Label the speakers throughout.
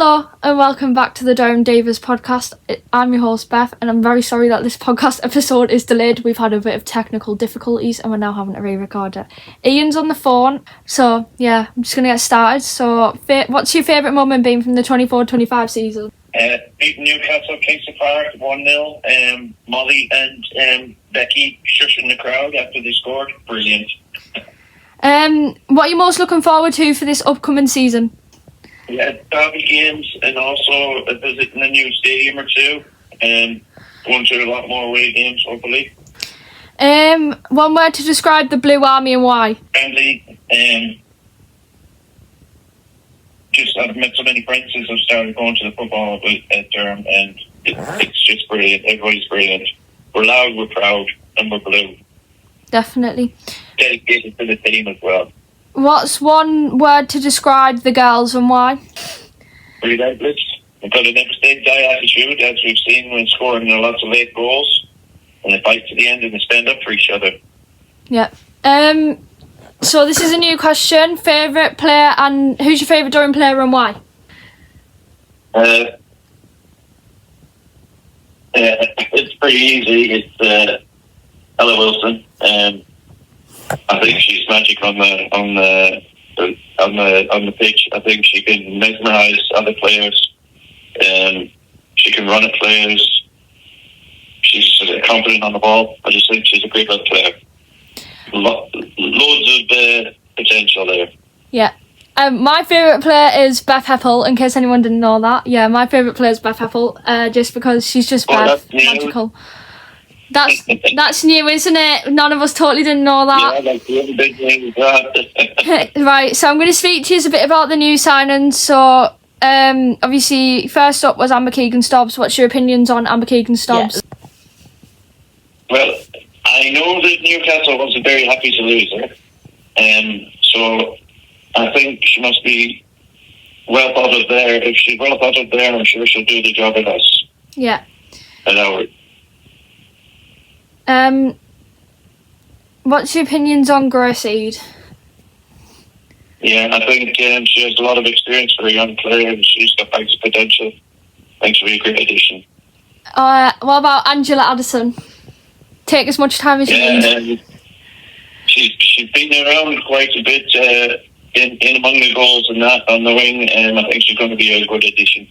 Speaker 1: Hello and welcome back to the Durham Divas podcast. I'm your host Beth, and I'm very sorry that this podcast episode is delayed. We've had a bit of technical difficulties and we're now having to re-record it. Ian's on the phone, so yeah, I'm just going to get started. So what's your favourite moment been from the 24-25 season?
Speaker 2: Beating Newcastle, Kingston Park, 1-0. Molly and Becky shushing the crowd after they scored. Brilliant.
Speaker 1: What are you most looking forward to for this upcoming season?
Speaker 2: Yeah, derby games and also a visit in a new stadium or two. Going to a lot more away games, hopefully.
Speaker 1: One word to describe the Blue Army and why?
Speaker 2: Friendly. Just I've met so many friends since I've started going to the football at Durham, and it's just brilliant. Everybody's brilliant. We're loud, we're proud, and we're blue.
Speaker 1: Definitely.
Speaker 2: Dedicated to the team as well.
Speaker 1: What's one word to describe the girls and why?
Speaker 2: Relentless. They've got a never say die attitude, as we've seen when scoring lots of late goals, and they fight to the end and they stand up for each other.
Speaker 1: Yeah. So this is a new question. Favourite player, and who's your favourite Durham player and why?
Speaker 2: It's pretty easy. It's Ella Wilson. I think she's magic on the pitch. I think she can mesmerise other players. She can run at players. She's confident on the ball. I just think she's a great little player. Loads of potential there. Yeah.
Speaker 1: My favourite player is Beth Heppel, in case anyone didn't know that. Yeah, my favourite player is Beth Heppel, just because she's just Beth. Magical. That's new, isn't it? None of us totally didn't know that.
Speaker 2: Yeah, that's the other big thing. That.
Speaker 1: Right, so I'm going to speak to you a bit about the new signings. So, obviously, first up was Amber Keegan-Stobbs. What's your opinions on Amber Keegan-Stobbs?
Speaker 2: Yeah. Well, I know that Newcastle wasn't very happy to lose her. So I think she must be well thought of there. If she's well thought of there, I'm sure she'll do the job with us.
Speaker 1: Yeah.
Speaker 2: At our.
Speaker 1: What's your opinions on Graceseed?
Speaker 2: Yeah, I think she has a lot of experience for a young player, and she's got bags of potential. I think she'll be a great addition.
Speaker 1: What about Angela Addison? Take as much time as you need.
Speaker 2: She's been around quite a bit in among the goals and that on the wing, and I think she's going to be a good addition.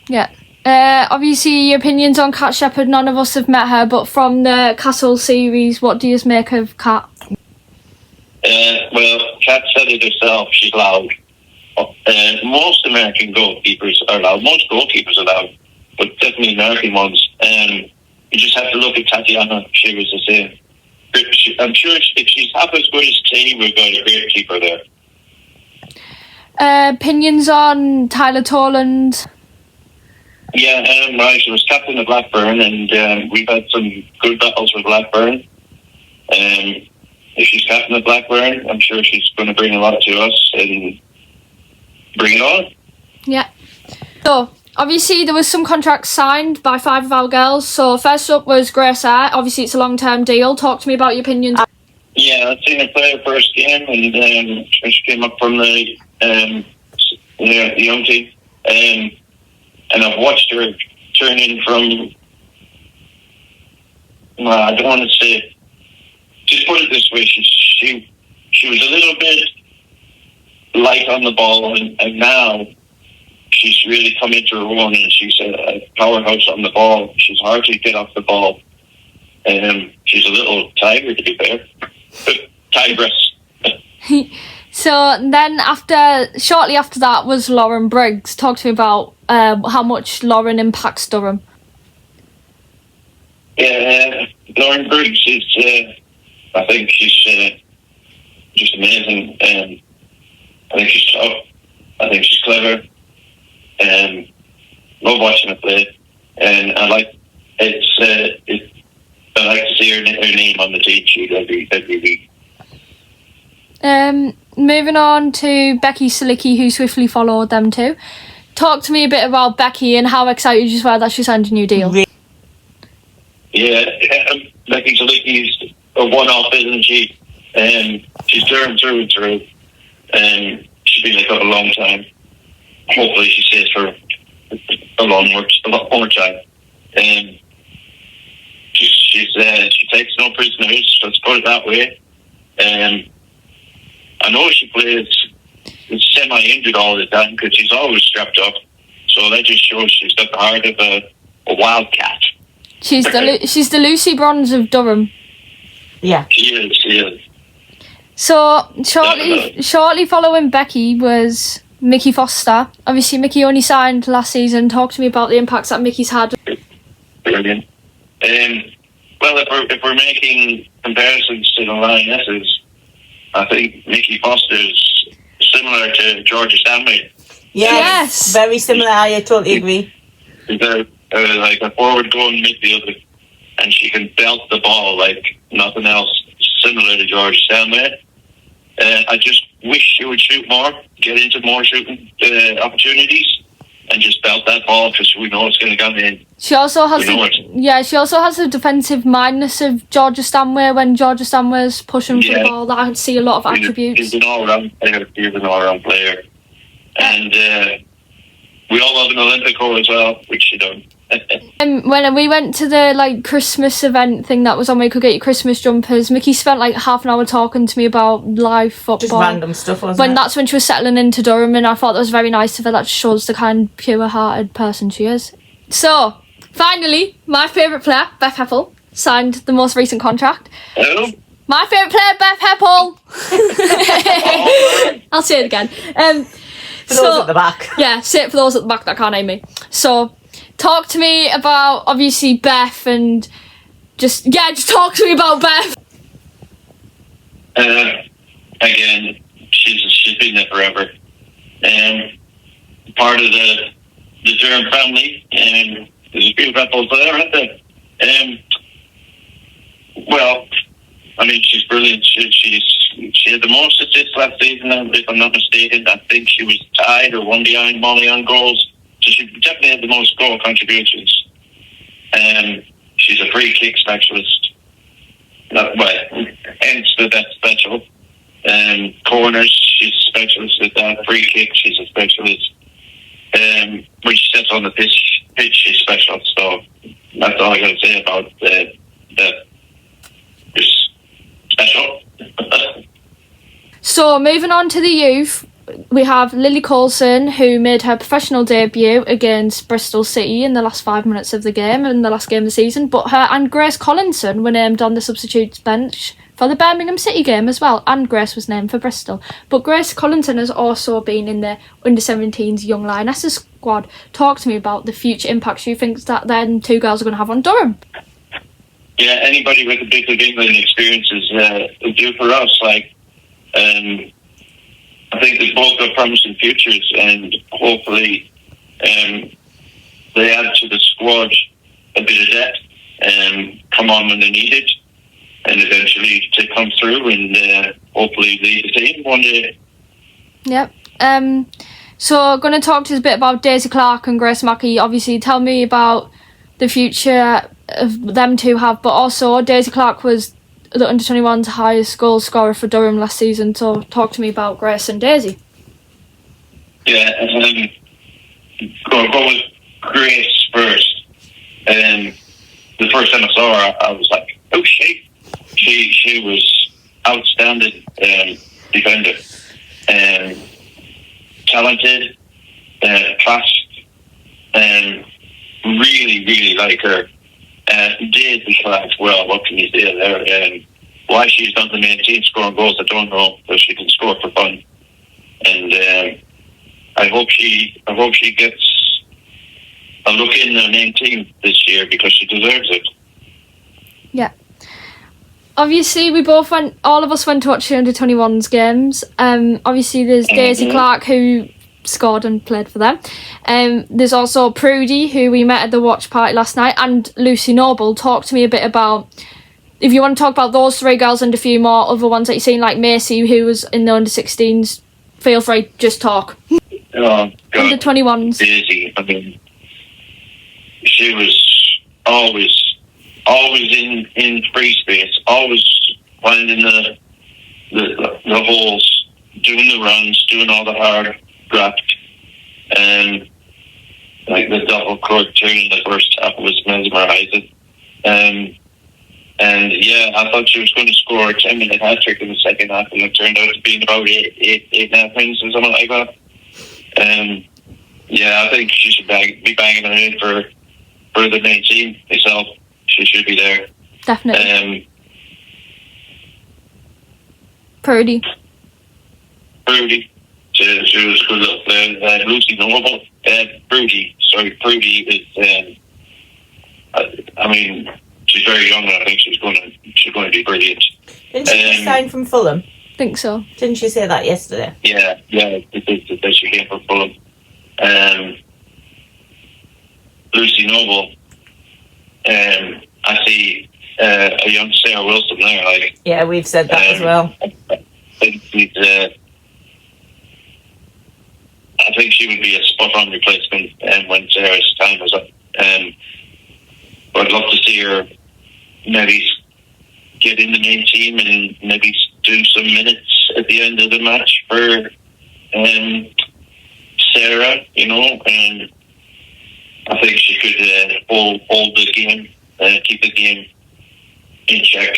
Speaker 1: Yeah. Obviously, your opinions on Kat Shepherd. None of us have met her, but from the Castle series, what do you make of Kat?
Speaker 2: Well, Kat said it herself. She's loud. Most American goalkeepers are loud. Most goalkeepers are loud, but definitely American ones. You just have to look at Tatiana. She was the same. I'm sure if she's half as good as Katie, we've got a great keeper there.
Speaker 1: Opinions on Tyler Toland?
Speaker 2: Yeah, right. She was captain of Blackburn, and we've had some good battles with Blackburn. If she's captain of Blackburn, I'm sure she's going to bring a lot to us and bring it on.
Speaker 1: Yeah. So, obviously, there was some contracts signed by 5 of our girls. So, first up was Grace Eyre. Obviously, it's a long-term deal. Talk to me about your opinions.
Speaker 2: Yeah, I've seen her play her first game, and she came up from the young team. And I've watched her turn in from, I don't want to say, just put it this way, she was a little bit light on the ball, and now she's really come into her own, and she's a powerhouse on the ball. She's hard to get off the ball. She's a little tiger, to be fair. Tigress.
Speaker 1: So then shortly after that was Lauren Briggs. Talk to me about how much Lauren impacts Durham.
Speaker 2: Yeah, Lauren Briggs is, I think she's just amazing. I think she's tough. I think she's clever. Love watching her play. And I like to see her name on the team sheet every week.
Speaker 1: Moving on to Becky Silicki, who swiftly followed them too. Talk to me a bit about Becky and how excited you were that she signed a new deal.
Speaker 2: Yeah, Becky Silicki's a one-off, isn't she? She's Durham through and through. She's been with us a long time. Hopefully she stays for a lot more time. She takes no prisoners. Let's put it that way. I know she plays semi-injured all the time because she's always strapped up. So that just shows she's got the heart of a wildcat.
Speaker 1: She's the Lucy Bronze of Durham.
Speaker 3: Yeah.
Speaker 2: She is.
Speaker 1: So shortly following Becky was Mickey Foster. Obviously, Mickey only signed last season. Talk to me about the impacts that Mickey's had.
Speaker 2: Brilliant. Well, if we're making comparisons to the Lionesses, I think Mickey Foster's similar to Georgia Stanley.
Speaker 1: Yes.
Speaker 3: Very similar. I totally agree.
Speaker 2: She's like a forward-going midfielder, and she can belt the ball like nothing else, similar to Georgia Stanley. I just wish she would shoot more, get into more shooting opportunities, and just belt that ball because we know it's going to come in.
Speaker 1: She also has the defensive mindness of Georgia Stanway when Georgia Stanway's pushing for the ball. That I can see a lot of attributes.
Speaker 2: She's an all-round player. And we all love an Olympico as well, which she don't.
Speaker 1: When we went to the Christmas event thing that was on where you could get your Christmas jumpers, Mickey spent half an hour talking to me about live football.
Speaker 3: Just random stuff, wasn't it?
Speaker 1: That's when she was settling into Durham, and I thought that was very nice of her. That shows the kind, pure-hearted person she is. So, finally, my favourite player, Beth Heppel, signed the most recent contract.
Speaker 2: Hello?
Speaker 1: My favourite player, Beth Heppel! I'll say it again.
Speaker 3: For those at the back.
Speaker 1: Yeah, say it for those at the back that can't name me. So, talk to me about, obviously, Beth, and just talk to me about Beth.
Speaker 2: Again, she's been there forever. Part of the Durham family, and there's a few couples there, aren't there? Well, I mean, she's brilliant. She had the most assists last season, if I'm not mistaken. I think she was tied or one behind Molly on goals. So she definitely had the most goal contributions. She's a free kick specialist. Hence the best special. Corners, she's a specialist at that. Free kick, she's a specialist. When she sits on the pitch, she's special. So that's all I got to say about that. Just special.
Speaker 1: So, moving on to the youth, we have Lily Coulson, who made her professional debut against Bristol City in the last 5 minutes of the game, in the last game of the season. But her and Grace Collinson were named on the substitutes bench for the Birmingham City game as well, and Grace was named for Bristol. But Grace Collinson has also been in the under-17s Young Lionesses squad. Talk to me about the future impacts you think that them two girls are going to have on Durham.
Speaker 2: Yeah, anybody with a bit of England experience is due for us. I think they've both got promising futures, and hopefully they add to the squad a bit of depth and come on when they're needed, and eventually to come through and hopefully lead the team one day.
Speaker 1: Yep. So I'm going to talk to us a bit about Daisy Clark and Grace Mackey. Obviously, tell me about the future of them two have, but also Daisy Clark was the under-21's highest goal scorer for Durham last season, so talk to me about Grace and Daisy.
Speaker 2: Yeah, go with Grace first. The first time I saw her, I was like, oh shit. She was outstanding defender. Talented, fast, really, really like her. Daisy Clark, well, what can you say there? Why she's not the main team scoring goals, I don't know, but she can score for fun. And I hope she gets a look in the main team this year because she deserves it.
Speaker 1: Yeah. Obviously, all of us went to watch the under-21s games. Obviously, there's Daisy Clark, who scored and played for them. There's also Prudy, who we met at the watch party last night, and Lucy Noble. Talk to me a bit about, if you want to talk about those three girls and a few more other ones that you've seen, like Macy, who was in the under-16s. Feel free, just talk.
Speaker 2: Oh, God.
Speaker 1: Under-21s.
Speaker 2: Daisy, I mean, she was always in free space, always finding the holes, doing the runs, doing all the hard graft, and like the double court turn in the first half was mesmerising. And yeah, I thought she was going to score a 10-minute hat-trick in the second half, and it turned out to be about eight and a half minutes or something like that. Yeah, I think she should be banging her in for the main team myself. She should be there.
Speaker 1: Definitely. Purdy.
Speaker 2: She was good up there. Lucy Noble. Prudy is. I mean, she's very young, and I think she's going to be brilliant.
Speaker 3: Didn't she just sign from Fulham?
Speaker 1: Think so.
Speaker 3: Didn't she say that yesterday?
Speaker 2: Yeah. She came from Fulham. Lucy Noble. I see a young Sarah Wilson there. Like,
Speaker 3: yeah, we've said that as well.
Speaker 2: I think she would be a spot-on replacement when Sarah's time was up. I'd love to see her maybe get in the main team and maybe do some minutes at the end of the match for Sarah, and I think she could hold the game, keep the game in check.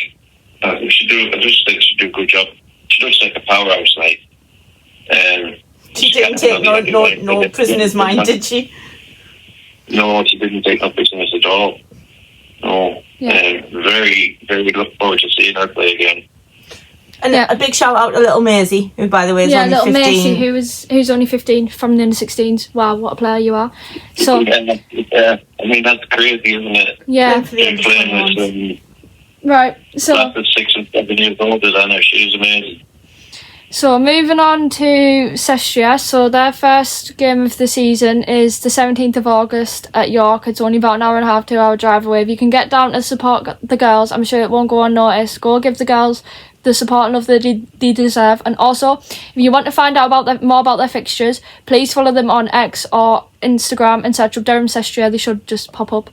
Speaker 2: I just think she'd do a good job. She looks like a powerhouse, like.
Speaker 3: She didn't take no prisoner's mind, did she?
Speaker 2: No, she didn't take no prisoners at all. No.
Speaker 1: Yeah.
Speaker 2: Very, very look forward to seeing her play again.
Speaker 3: And a big shout out to little Maisie, who, by the way, is only 15.
Speaker 1: Yeah, little Maisie, who's only 15 from the under-16s. Wow, what a player you are. So
Speaker 2: yeah, I mean, that's crazy, isn't it?
Speaker 1: Yeah.
Speaker 2: Playing with
Speaker 1: right, so
Speaker 2: that's 6 and 7 years older than her. She's amazing.
Speaker 1: So moving on to Sestria. So their first game of the season is the 17th of August at York. It's only about an hour and a half, 2 hour drive away. If you can get down to support the girls, I'm sure it won't go unnoticed. Go give the girls the support and love that they deserve. And also, if you want to find out more about their fixtures, please follow them on X or Instagram and search up Durham Sestria. They should just pop up.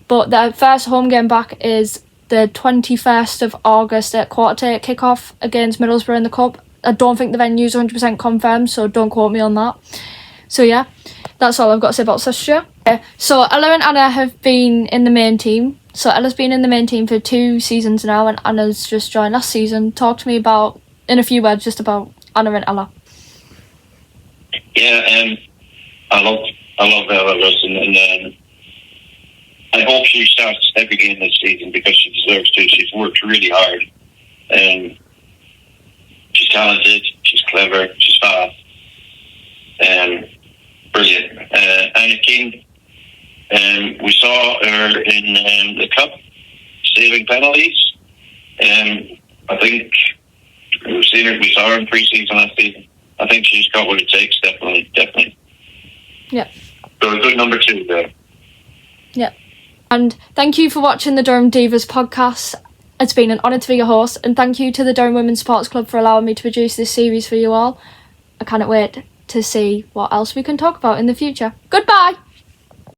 Speaker 1: But their first home game back is the 21st of August at 7:45 kick-off against Middlesbrough in the Cup. I don't think the venue's 100% confirmed, so don't quote me on that. So yeah, that's all I've got to say about Sestria. So Ella and Anna have been in the main team. So Ella's been in the main team for 2 seasons now, and Anna's just joined last season. Talk to me in a few words, just about Anna and Ella.
Speaker 2: Yeah, I love Ella Wilson, and I hope she starts every game this season because she deserves to. She's worked really hard. She's talented, she's clever, she's fast, brilliant. Anna King, we saw her in the Cup, saving penalties. I think we saw her in pre-season last season. I think she's got what it takes, definitely.
Speaker 1: Yeah.
Speaker 2: So a good number 2 there.
Speaker 1: Yeah. And thank you for watching the Durham Divas podcast. It's been an honour to be your host, and thank you to the Durham Women's Sports Club for allowing me to produce this series for you all. I cannot wait to see what else we can talk about in the future. Goodbye!